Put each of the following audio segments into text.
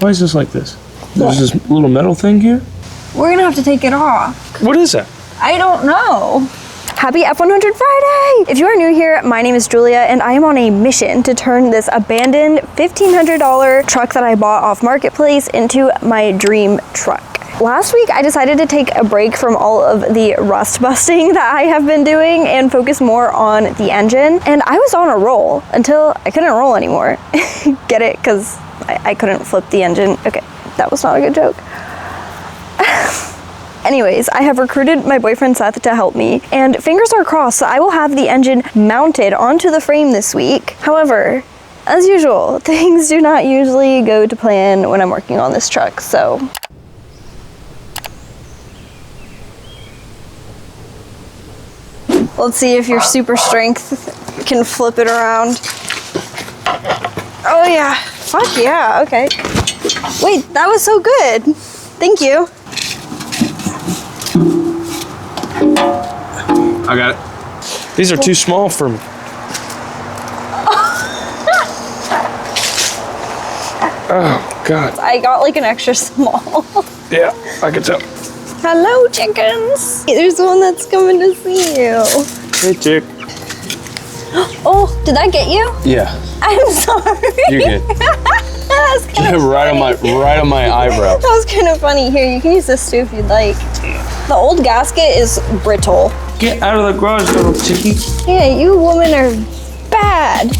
Why is this like this? There's this little metal thing here? We're gonna have to take it off. What is that? I don't know. Happy F100 Friday! If you are new here, my name is Julia and I am on a mission to turn this abandoned $1,500 truck that I bought off Marketplace into my dream truck. Last week, I decided to take a break from all of the rust busting that I have been doing and focus more on the engine. And I was on a roll until I couldn't roll anymore. Get it? Because I couldn't flip the engine. Okay, that was not a good joke. Anyways, I have recruited my boyfriend Seth to help me, and fingers are crossed that I will have the engine mounted onto the frame this week. However, as usual, things do not usually go to plan when I'm working on this truck, so. Let's see if your super strength can flip it around. Oh yeah, fuck yeah, okay. Wait, that was so good. Thank you. I got it. These are too small for me. Oh, God. I got like an extra small. Yeah, I can tell. Hello, chickens. There's one that's coming to see you. Hey, chick. Oh, did that get you? Yeah. I'm sorry. You're good. That was kind of right on my eyebrow. That was kind of funny. Here, you can use this too if you'd like. The old gasket is brittle. Get out of the garage, little chickie. Yeah, you women are bad.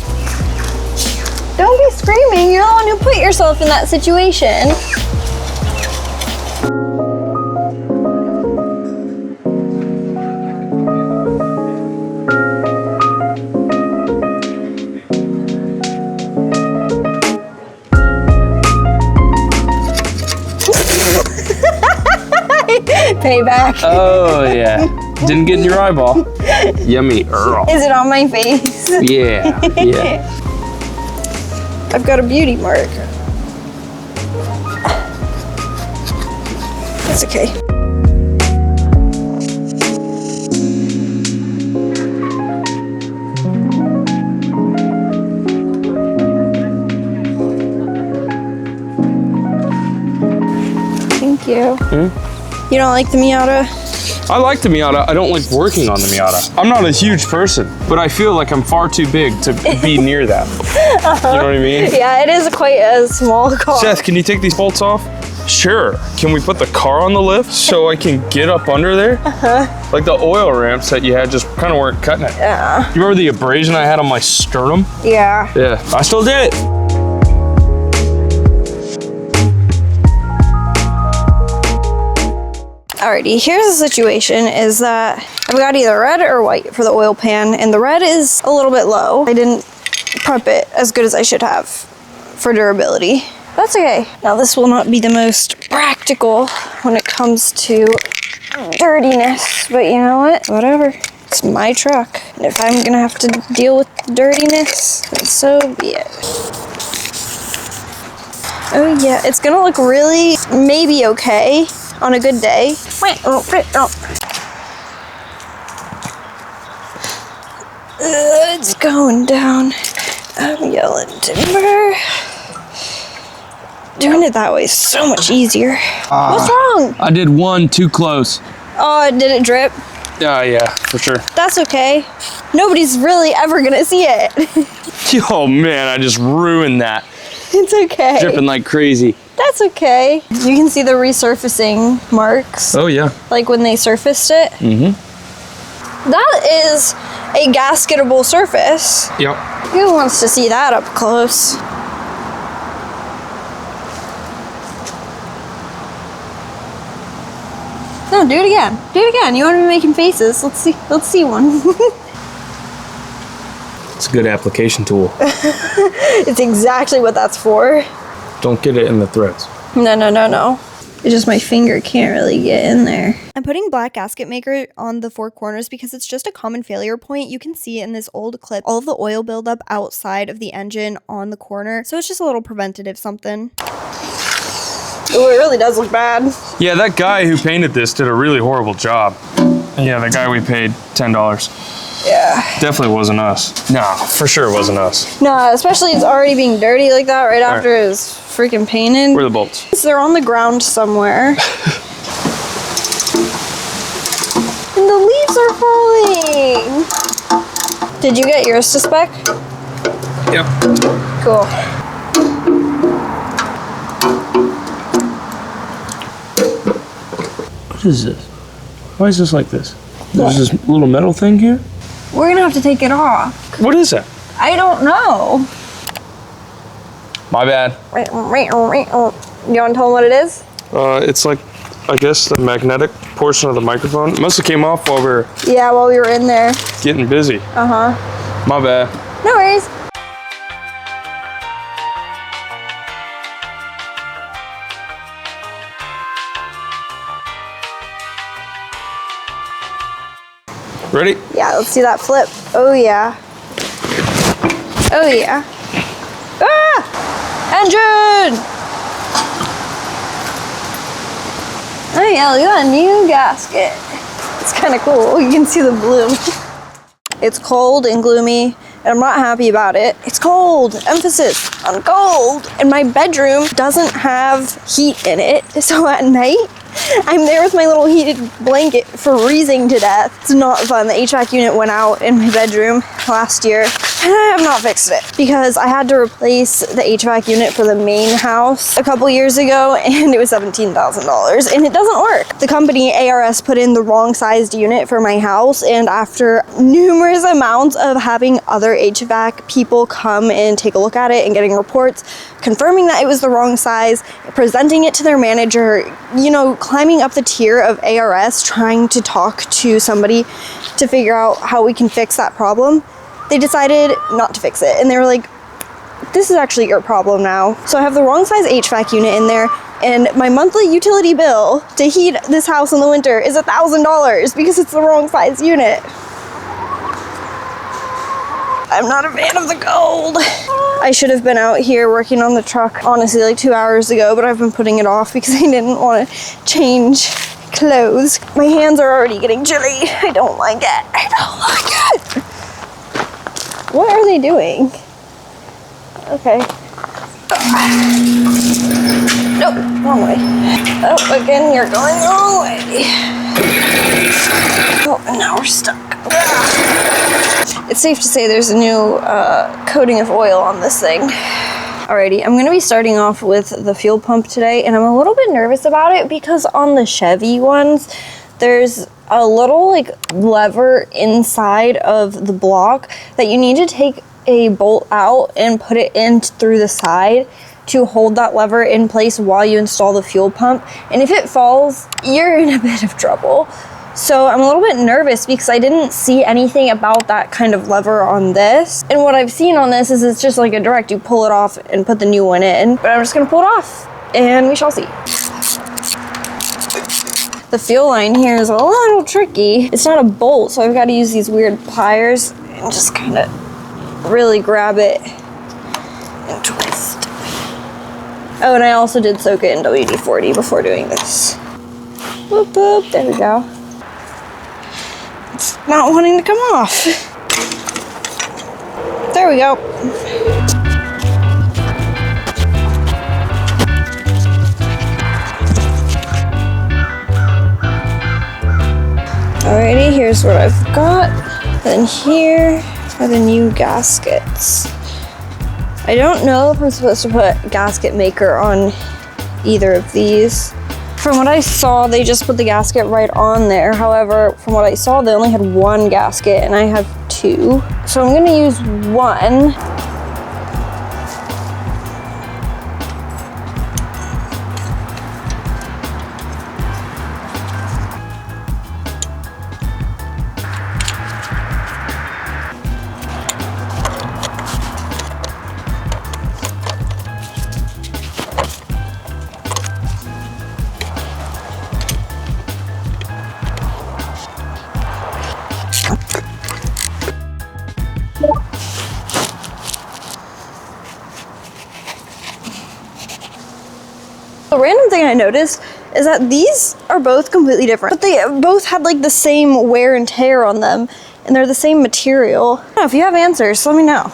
Don't be screaming. You're the one who put yourself in that situation. Payback. Oh, yeah. Didn't get in your eyeball. Yummy. Is it on my face? Yeah, yeah. I've got a beauty mark. That's okay. Thank you. You don't like the Miata? I like the Miata. I don't like working on the Miata. I'm not a huge person, but I feel like I'm far too big to be near that. You know what I mean? Yeah, it is quite a small car. Seth, can you take these bolts off? Sure. Can we put the car on the lift so I can get up under there? Like the oil ramps that you had just kind of weren't cutting it. Yeah. You remember the abrasion I had on my sternum? Yeah. Yeah, I still did it. Alrighty, here's the situation is that I've got either red or white for the oil pan, and the red is a little bit low. I didn't prep it as good as I should have for durability. That's okay. Now this will not be the most practical when it comes to dirtiness, but you know what? Whatever. It's my truck. And if I'm gonna have to deal with dirtiness, then so be it. Oh yeah, it's gonna look really maybe okay on a good day. It's going down. I'm yelling timber. Doing it that way is so much easier. What's wrong? I did one too close. Oh, did it drip? Yeah, for sure. That's okay. Nobody's really ever gonna see it. Oh man, I just ruined that. It's okay. Dripping like crazy. That's okay. You can see the resurfacing marks. Oh yeah. Like when they surfaced it. Mm-hmm. That is a gasketable surface. Yep. Who wants to see that up close? No, do it again. Do it again. You want to be making faces. Let's see one. It's a good application tool. It's exactly what that's for. Don't get it in the threads. No. It's just my finger can't really get in there. I'm putting black gasket maker on the four corners because it's just a common failure point. You can see in this old clip all of the oil buildup outside of the engine on the corner. So it's just a little preventative something. Oh, it really does look bad. Yeah, that guy who painted this did a really horrible job. Yeah, the guy we paid $10. Yeah. Definitely wasn't us. No, for sure it wasn't us. No, especially it's already being dirty like that right after it was freaking painted. Where are the bolts? They're on the ground somewhere. And the leaves are falling. Did you get yours to spec? Yep. Cool. What is this? Why is this like this? There's this little metal thing here? We're gonna have to take it off. What is that? I don't know. My bad. You want to tell them what it is? It's like, I guess, the magnetic portion of the microphone. It must have came off while we were Yeah, while we were in there. getting busy. Uh-huh. My bad. No worries. Ready? Yeah, let's see that flip. Oh, yeah. Oh, yeah. Ah! Engine! Oh, yeah, look at that new gasket. It's kind of cool. You can see the bloom. It's cold and gloomy, and I'm not happy about it. It's cold. Emphasis on cold. And my bedroom doesn't have heat in it, so at night, I'm there with my little heated blanket freezing to death. It's not fun. The HVAC unit went out in my bedroom last year, and I have not fixed it because I had to replace the HVAC unit for the main house a couple years ago, and it was $17,000, and it doesn't work. The company ARS put in the wrong sized unit for my house, and after numerous amounts of having other HVAC people come and take a look at it and getting reports confirming that it was the wrong size, presenting it to their manager, you know, climbing up the tier of ARS, trying to talk to somebody to figure out how we can fix that problem, they decided not to fix it. And they were like, this is actually your problem now. So I have the wrong size HVAC unit in there, and my monthly utility bill to heat this house in the winter is $1,000 because it's the wrong size unit. I'm not a fan of the cold. I should have been out here working on the truck, honestly, like 2 hours ago, but I've been putting it off because I didn't want to change clothes. My hands are already getting chilly. I don't like it. I don't like it. What are they doing? Okay. Nope, wrong way. Oh, again, you're going the wrong way. Oh, and now we're stuck. It's safe to say there's a new coating of oil on this thing. Alrighty, I'm gonna be starting off with the fuel pump today, and I'm a little bit nervous about it because on the Chevy ones, there's a little like lever inside of the block that you need to take a bolt out and put it in through the side to hold that lever in place while you install the fuel pump. And if it falls, you're in a bit of trouble. So I'm a little bit nervous because I didn't see anything about that kind of lever on this. And what I've seen on this is it's just like a direct, you pull it off and put the new one in. But I'm just gonna pull it off and we shall see. The fuel line here is a little tricky. It's not a bolt, so I've got to use these weird pliers and just kind of really grab it and twist. Oh, and I also did soak it in WD-40 before doing this. Boop, boop, there we go. It's not wanting to come off. There we go. Alrighty, here's what I've got. And here are the new gaskets. I don't know if I'm supposed to put gasket maker on either of these. From what I saw, they just put the gasket right on there. However, from what I saw, they only had one gasket and I have two. So I'm gonna use one. The random thing I noticed is that these are both completely different, but they both had like the same wear and tear on them, and they're the same material. I don't know, if you have answers, let me know.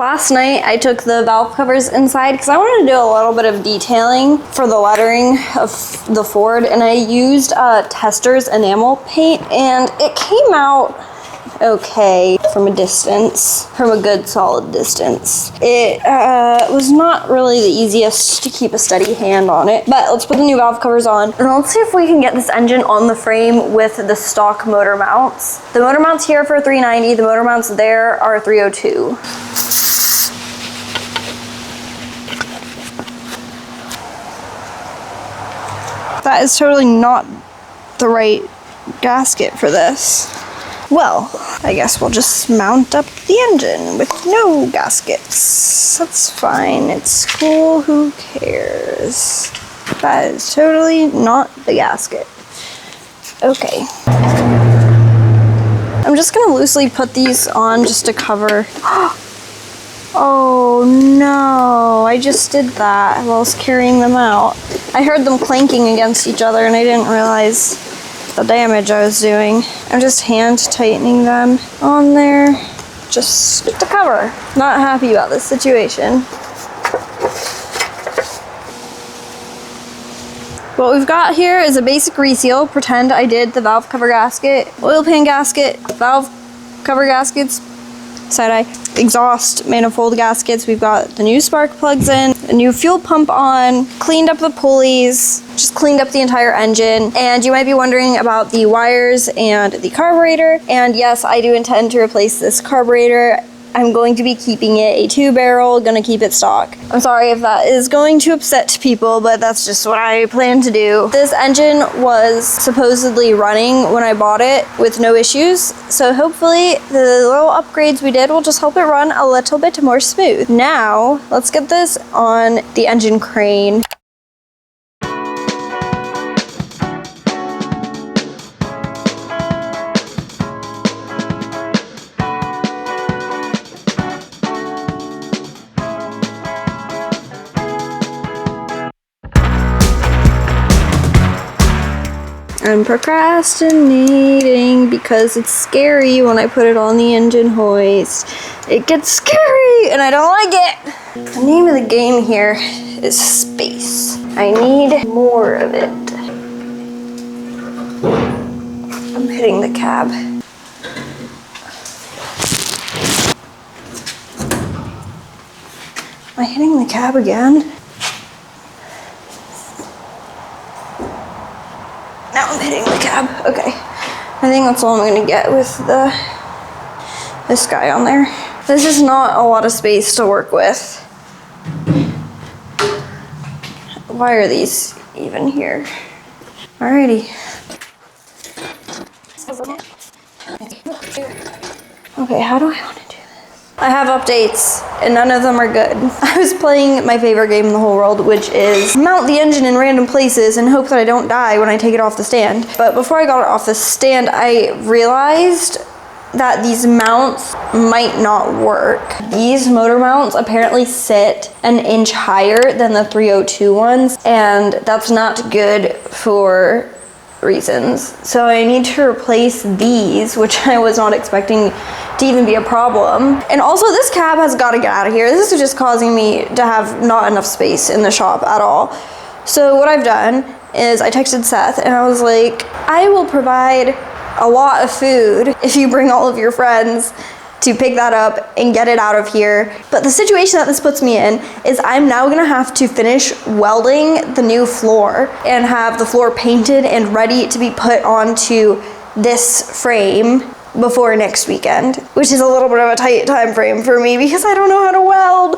last night I took the valve covers inside because I wanted to do a little bit of detailing for the lettering of the Ford, and I used Tester's enamel paint, and it came out okay from a distance, from a good solid distance. It was not really the easiest to keep a steady hand on it, but let's put the new valve covers on and let's see if we can get this engine on the frame with the stock motor mounts. The motor mounts here for $390, the motor mounts there are $302. That is totally not the right gasket for this. Well, I guess we'll just mount up the engine with no gaskets. That's fine, it's cool, who cares? That is totally not the gasket. Okay. I'm just gonna loosely put these on just to cover. Oh no, I just did that while I was carrying them out. I heard them clanking against each other and I didn't realize the damage I was doing. I'm just hand tightening them on there just to cover. Not happy about this situation. What we've got here is a basic reseal. Pretend I did the valve cover gasket, oil pan gasket, valve cover gaskets, side-eye, exhaust manifold gaskets. We've got the new spark plugs in, a new fuel pump on, cleaned up the pulleys, just cleaned up the entire engine. And you might be wondering about the wires and the carburetor. And yes, I do intend to replace this carburetor. I'm going to be keeping it a 2-barrel, gonna keep it stock. I'm sorry if that is going to upset people, but that's just what I plan to do. This engine was supposedly running when I bought it with no issues, so hopefully the little upgrades we did will just help it run a little bit more smooth. Now, let's get this on the engine crane. I'm procrastinating because it's scary when I put it on the engine hoist. It gets scary and I don't like it. The name of the game here is space. I need more of it. I'm hitting the cab. Am I hitting the cab again? Now I'm hitting the cab. Okay. I think that's all I'm gonna get with this guy on there. This is not a lot of space to work with. Why are these even here? Alrighty. Okay, how do I want to do this? I have updates, and none of them are good. I was playing my favorite game in the whole world, which is mount the engine in random places and hope that I don't die when I take it off the stand. But before I got it off the stand, I realized that these mounts might not work. These motor mounts apparently sit an inch higher than the 302 ones, and that's not good for reasons. So I need to replace these, which I was not expecting to even be a problem. And also this cab has got to get out of here. This is just causing me to have not enough space in the shop at all. So what I've done is I texted Seth and I was like, I will provide a lot of food if you bring all of your friends to pick that up and get it out of here. But the situation that this puts me in is I'm now gonna have to finish welding the new floor and have the floor painted and ready to be put onto this frame before next weekend, which is a little bit of a tight time frame for me because I don't know how to weld.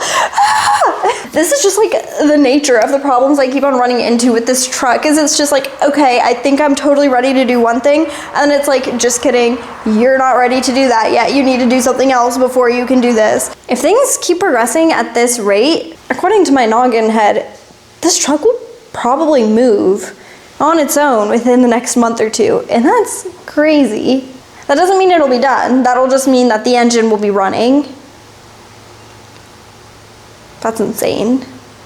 This is just like the nature of the problems I keep on running into with this truck, is it's just like, okay, I think I'm totally ready to do one thing, and it's like, just kidding, you're not ready to do that yet. You need to do something else before you can do this. If things keep progressing at this rate, according to my noggin head, this truck will probably move on its own within the next month or two, and that's crazy. That doesn't mean it'll be done. That'll just mean that the engine will be running. That's insane.